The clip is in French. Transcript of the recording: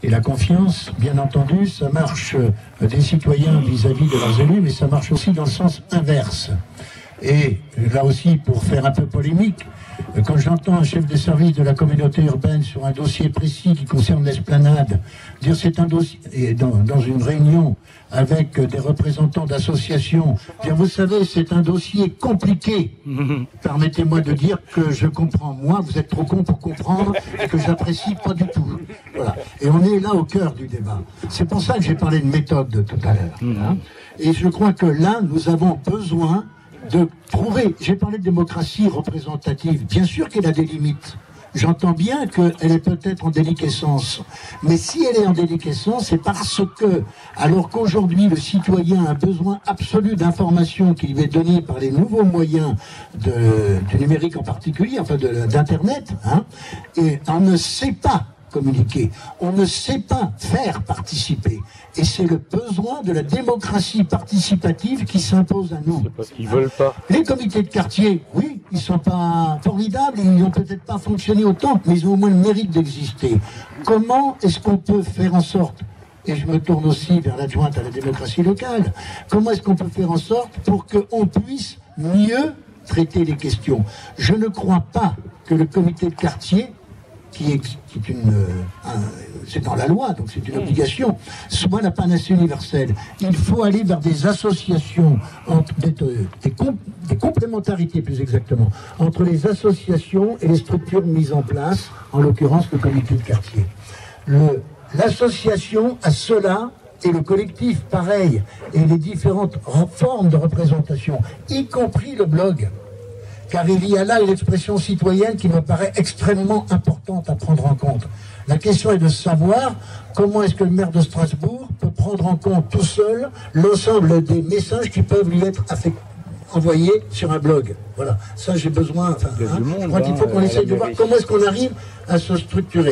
Et la confiance, bien entendu, ça marche des citoyens vis-à-vis de leurs élus, mais ça marche aussi dans le sens inverse. Et là aussi, pour faire un peu polémique, quand j'entends un chef de service de la communauté urbaine sur un dossier précis qui concerne l'esplanade, dire c'est un dossier, et dans une réunion avec des représentants d'associations, dire vous savez c'est un dossier compliqué, permettez-moi de dire que je comprends, moi vous êtes trop con pour comprendre et que j'apprécie pas du tout. Voilà. Et on est là au cœur du débat. C'est pour ça que j'ai parlé de méthode tout à l'heure. Hein. Et je crois que là nous avons besoin de prouver, j'ai parlé de démocratie représentative, bien sûr qu'elle a des limites. J'entends bien qu'elle est peut-être en déliquescence. Mais si elle est en déliquescence, c'est parce que, alors qu'aujourd'hui le citoyen a un besoin absolu d'informations qui lui est donné par les nouveaux moyens du numérique en particulier, enfin d'Internet, hein, et on ne sait pas communiquer, on ne sait pas faire participer. Et c'est le besoin de la démocratie participative qui s'impose à nous. C'est parce qu'ils veulent pas. Les comités de quartier, oui, ils sont pas formidables, ils n'ont peut-être pas fonctionné autant, mais ils ont au moins le mérite d'exister. Comment est-ce qu'on peut faire en sorte, et je me tourne aussi vers l'adjointe à la démocratie locale, comment est-ce qu'on peut faire en sorte pour qu'on puisse mieux traiter les questions? Je ne crois pas que le comité de quartier c'est dans la loi, donc c'est une obligation, soit la panacée universelle. Il faut aller vers des associations, des complémentarités plus exactement, entre les associations et les structures mises en place, en l'occurrence le comité de quartier. L'association a cela, et le collectif pareil, et les différentes formes de représentation, y compris le blog. Car il y a là une expression citoyenne qui me paraît extrêmement importante à prendre en compte. La question est de savoir comment est-ce que le maire de Strasbourg peut prendre en compte tout seul l'ensemble des messages qui peuvent lui être envoyés sur un blog. Voilà, ça j'ai besoin, je crois qu'il faut qu'on essaye de voir comment est-ce qu'on arrive à se structurer.